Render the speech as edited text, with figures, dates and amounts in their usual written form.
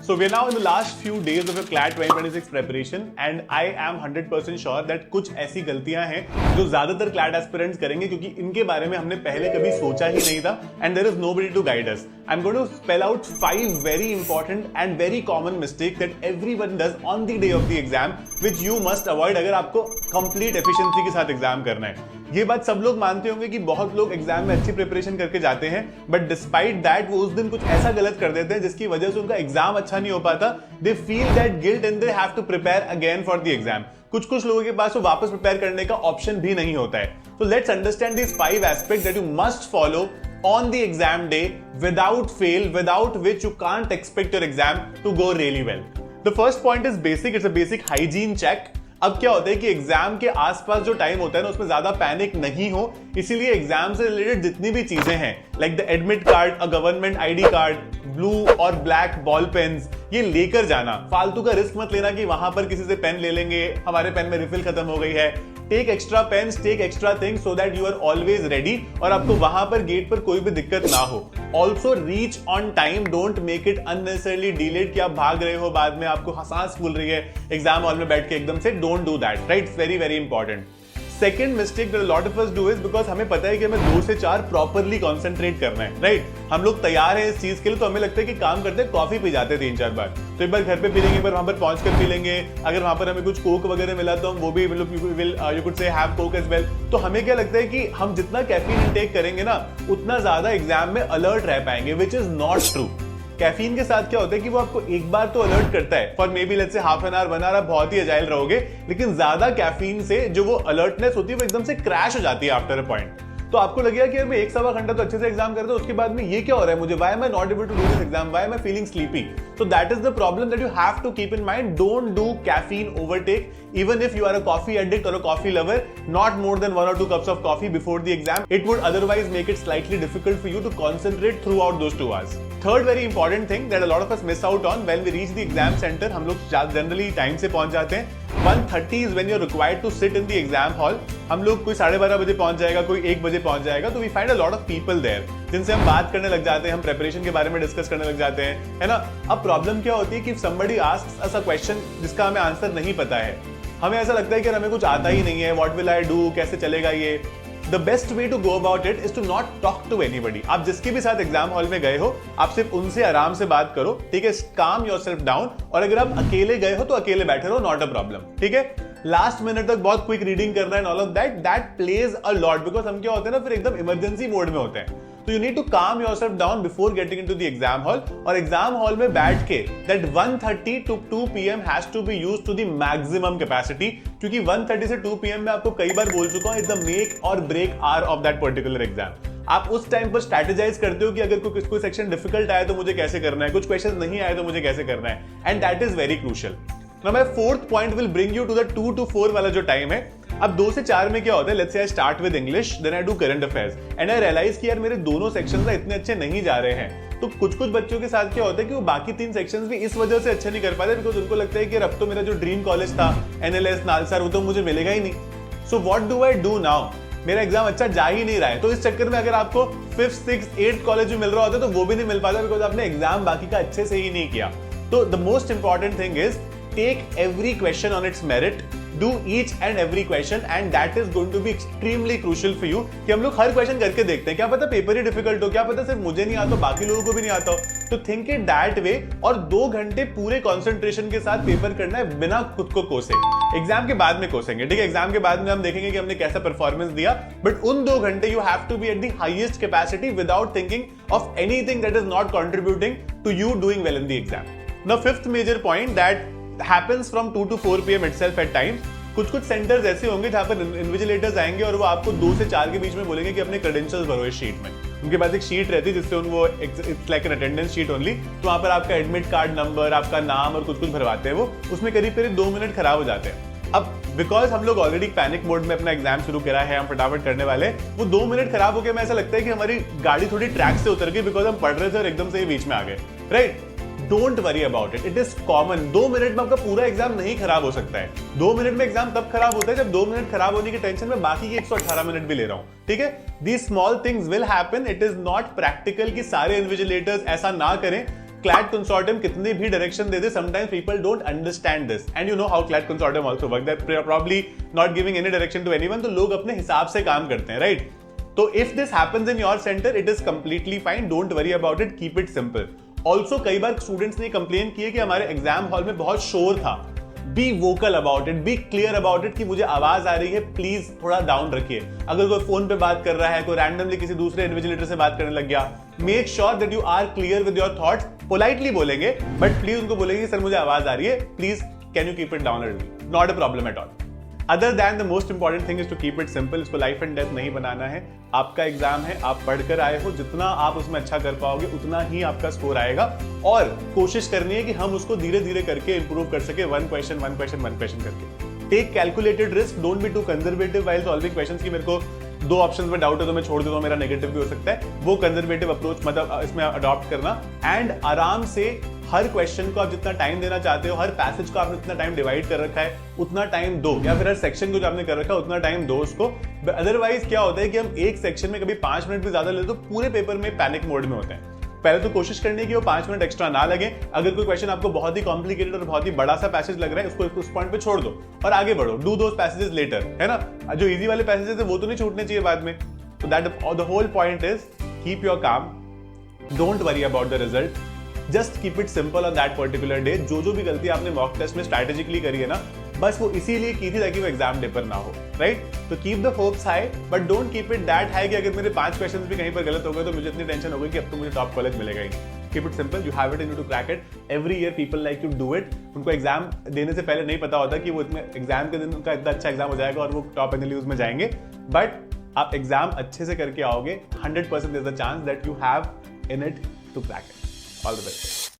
So we're now in the last few days of your CLAT 2026 preparation and I am 100% sure that कुछ ऐसी गलतियां हैं जो ज्यादातर CLAT aspirants करेंगे क्योंकि इनके बारे में हमने पहले कभी सोचा ही नहीं था and there is nobody to guide us. I'm going to spell out 5 very important and very common mistakes that everyone does on the day of the exam which you must avoid अगर आपको complete efficiency के साथ exam करना है. ये बात सब लोग मानते होंगे कि बहुत लोग एग्जाम में अच्छी प्रिपरेशन करके जाते हैं बट डिस्पाइट दैट वो उस दिन कुछ ऐसा गलत कर देते हैं जिसकी वजह से उनका एग्जाम अच्छा नहीं हो पाता. They feel that guilt and they have to prepare again for the exam. कुछ लोगों के पास वो वापस प्रिपेयर करने का ऑप्शन भी नहीं होता है. So let's understand this 5 aspects that you must follow on the exam day without fail, without which you can't expect your exam to go really well. The first point is basic. It's a basic hygiene check. अब क्या होता है कि exam के आसपास जो time होता है ना उसमें ज्यादा पैनिक नहीं हो, इसीलिए एग्जाम से रिलेटेड जितनी भी चीजें हैं like the admit card, a government ID card, blue और ब्लैक बॉल पेन्स, ये लेकर जाना. फालतू का रिस्क मत लेना कि वहां पर किसी से पेन ले लेंगे, हमारे पेन में रिफिल खत्म हो गई है. Take extra pens, take extra things so that you are always ready और आपको वहां पर गेट पर कोई भी दिक्कत ना हो. Also reach on time, don't make it unnecessarily delayed कि आप भाग रहे हो, बाद में आपको सांस फूल रही है एग्जाम हॉल में बैठ के एकदम से. Don't do that, right? Very very important. Second mistake that a lot of us do is because हमें पता है कि हमें 2 से 4 प्रॉपरली कॉन्सेंट्रेट करना है, राइट? हम लोग तैयार हैं इस चीज के लिए तो हमें लगता है कि काम करते हैं कॉफी पी जाते हैं 3-4 बार. तो एक बार घर पे पी लेंगे, एक बार वहां पर पहुंच कर पी लेंगे. अगर वहां पर हमें कुछ कोक वगैरह मिला तो हम वो भी you could say have coke as well. तो हमें क्या लगता है कि हम जितना कैफीन इंटेक करेंगे ना उतना ज्यादा एग्जाम में अलर्ट रह पाएंगे, which is not true. Caffeine के साथ क्या होता है कि वो आपको एक बार तो अलर्ट करता है for maybe let's say half an hour 1 hour आप बहुत ही अजाइल रहोगे, लेकिन ज्यादा कैफीन से जो वो अलर्टनेस होती है वो एकदम से क्रैश हो जाती है आफ्टर अ पॉइंट. तो आपको लगेगा कि यार मैं 1-1.25 घंटा तो अच्छे से एग्जाम करता हूं, उसके बाद में ये क्या हो रहा है मुझे, why am I not able to do this exam, why am I feeling sleepy. So that is the problem that you have to keep in mind. Don't do caffeine overtake even if you are a coffee addict or a coffee lover. Not more than 1 or 2 cups of coffee before the exam. It would otherwise make it slightly difficult for you to concentrate throughout those 2 hours. Third very important thing that a lot of us miss out on when we reach the exam center, हम लोग generally time से पहुंच जाते हैं. 1:30 is when you're required to sit in the exam hall. हम लोग कोई 12:30 बजे पहुंच जाएगा, कोई 1 बजे पहुंच जाएगा. तो we find a lot of people there जिनसे हम बात करने लग जाते हैं, हम प्रिपरेशन के बारे में डिस्कस करने लग जाते हैं, है ना. अब प्रॉब्लम क्या होती है कि somebody asks us a question जिसका हमें आंसर नहीं पता है, हमें ऐसा लगता है कि हमें कुछ आता ही नहीं है, व्हाट विल आई डू, कैसे चलेगा ये. The best way to go about it is to not talk to anybody. आप जिसके भी साथ एग्जाम हॉल में गए हो आप सिर्फ उनसे आराम से बात करो, ठीक है? काम योरसेल्फ डाउन. और अगर आप अकेले गए हो तो अकेले बैठे रहो, नॉट अ प्रॉब्लम, ठीक है? लास्ट मिनट तक बहुत क्विक रीडिंग करना है, all of that plays a lot because हम क्या होते हैं ना फिर एकदम इमरजेंसी मोड में होते हैं. तो you need to calm yourself down before getting into the exam hall. और एग्जाम हॉल में बैठ के that 1:30 to 2 PM has to be used to the maximum capacity, क्योंकि 1:30 से 2 PM में आपको कई बार बोल चुका हूं इज द मेक और break hour of that particular exam. आप उस टाइम पर स्ट्रैटेजाइज करते हो कि अगर कोई सेक्शन डिफिकल्ट आया तो मुझे कैसे करना है, कुछ क्वेश्चन नहीं आए तो मुझे कैसे करना है, and that is very crucial. Now my fourth point will bring you to the 2 to 4 वाला जो टाइम है. अब 2 से 4 में क्या होता है, let's say I start with English, then I do current affairs and I realize कि यार मेरे दोनों सेक्शंस इतने अच्छे नहीं जा रहे हैं. तो कुछ बच्चों के साथ क्या होता है कि वो बाकी 3 सेक्शंस भी इस वजह से अच्छे नहीं कर पाते बिकॉज उनको लगता है कि अब तो मेरा जो ड्रीम कॉलेज था NLS नालसार वो तो मुझे मिलेगा ही नहीं. So what do I do now? मेरा एग्जाम अच्छा जा ही नहीं रहा है. तो इस चक्कर में अगर आपको 5th, 6th, 8th कॉलेज में मिल रहा होता है तो वो भी नहीं मिल पाता बिकॉज आपने एग्जाम बाकी का अच्छे से ही नहीं किया. तो the most important thing is take every question on its merit, do each and every question and that is going to be extremely crucial for you. कि हम लोग हर क्वेश्चन करके देखते हैं, क्या पता पेपर ही डिफिकल्ट हो, क्या पता सिर्फ मुझे नहीं आता बाकी लोगों को भी नहीं आता हो. तो थिंक इट दैट वे और 2 घंटे पूरे कंसंट्रेशन के साथ पेपर करना है बिना खुद को कोसे. एग्जाम के बाद में कोसेंगे, ठीक है? एग्जाम के बाद में हम देखेंगे कि हमने कैसा परफॉर्मेंस दिया, बट उन 2 घंटे you have to be at the highest capacity without thinking of anything that is not contributing to you doing well in the exam. Now fifth major point that happens from 2 to 4 PM itself at times. कुछ centres ऐसे होंगे जहां पर invigilators आएंगे और वो आपको 2 से 4 के बीच में बोलेंगे कि अपने क्रेडेंशियल्स भरो इस शीट में. उनके पास एक शीट रहती है जिससे वो it's like an attendance sheet only. तो वहां पर आपका एडमिट कार्ड नंबर, आपका नाम और कुछ भरवाते हैं वो. उसमें करीब 2 मिनट खराब हो जाते हैं. अब बिकॉज हम लोग ऑलरेडी पैनिक मोड में अपना एग्जाम शुरू करा है, हम फटाफट करने वाले, वो 2 मिनट खराब हो गए. मैं ऐसा लगता है कि हमारी गाड़ी थोड़ी ट्रैक से उतर गई बिकॉज हम पढ़ रहे थे और एकदम से बीच में आ गए, right? Don't worry about it, it is common. 2 minute में आपका पूरा एग्जाम नहीं खराब हो सकता है. 2 मिनट में एग्जाम तब खराब होता है जब 2 मिनट खराब होने की टेंशन में बाकी के 118 मिनट भी ले रहा हूं, ठीक है? These small things will happen. It is not practical कि सारे इन्विजिलेटर्स ऐसा ना करें CLAT consortium कितने भी direction they they, sometimes people don't understand this and you know how CLAT consortium also work, they're probably not giving any direction to anyone, तो लोग अपने हिसाब से काम करते हैं, right? तो if this happens in your center, it is completely fine, don't worry about it, keep it simple. Also कई बार स्टूडेंट्स ने कंप्लेन की है कि हमारे एग्जाम हॉल में बहुत शोर था. Be vocal about it, be clear about it कि मुझे आवाज आ रही है, प्लीज थोड़ा डाउन रखिए. अगर कोई फोन पे बात कर रहा है, कोई रैंडमली किसी दूसरे इन्विजिलेटर से बात करने लग गया, make sure that you are clear with your thoughts. Politely बोलेंगे बट प्लीज उनको बोलेंगे सर मुझे आवाज आ रही है, please can you keep it down a little, not a problem at all. Other than the most important thing is to keep it simple. इसको life and death नहीं बनाना है. आपका एग्जाम है, आप पढ़कर आए हो, जितना आप उसमें अच्छा कर पाओगे उतना ही आपका स्कोर आएगा और कोशिश करनी है कि हम उसको धीरे धीरे करके इंप्रूव कर सके, वन क्वेश्चन करके. Take calculated risk, don't be too conservative while solving questions की मेरे को दो ऑप्शंस में डाउट है तो मैं छोड़ देता हूं, मेरा नेगेटिव भी हो सकता है. वो कंजर्वेटिव अप्रोच मतलब इसमें अडॉप्ट करना एंड आराम से हर क्वेश्चन को आप जितना टाइम देना चाहते हो, हर पैसेज को आपने जितना टाइम डिवाइड कर रखा है उतना टाइम दो, या फिर हर सेक्शन को जो आपने कर रखा है उतना टाइम दो उसको. अदरवाइज क्या होता है कि हम एक सेक्शन में कभी 5 मिनट भी ज्यादा लेते तो पूरे पेपर में पैनिक मोड में होते हैं. पहले तो कोशिश करनी है कि वो 5 मिनट एक्स्ट्रा ना लगे. अगर कोई क्वेश्चन आपको बहुत ही कॉम्प्लिकेटेड और बहुत ही बड़ा सा पैसेज लग रहा है, उसको उस पॉइंट पे छोड़ दो और आगे बढ़ो. डू दोस पैसेजेस लेटर, है ना. जो इजी वाले पैसेजेस है वो तो नहीं छूटने चाहिए बाद में. So that the whole point is keep your calm, don't worry about the result, just keep it simple on that particular day. जो भी गलती आपने मॉक टेस्ट में स्ट्रैटेजिकली करी है ना, बस वो इसीलिए की थी ताकि वो एग्जाम डे पर ना हो, राइट. तो keep the hopes high but don't keep it that high कि अगर मेरे 5 क्वेश्चंस भी कहीं पर गलत हो गए तो मुझे इतनी टेंशन हो गई कि अब तो मुझे टॉप कॉलेज मिलेगा ही. Keep it simple, you have it in you to crack it. Every year people like to do it. उनको एग्जाम देने से पहले नहीं पता होता कि वो इतने एग्जाम के दिन उनका इतना अच्छा एग्जाम हो जाएगा और वो टॉप एनएलयूज में जाएंगे. बट आप एग्जाम अच्छे से करके आओगे, 100% there's a chance that you have in it to crack it. All the best.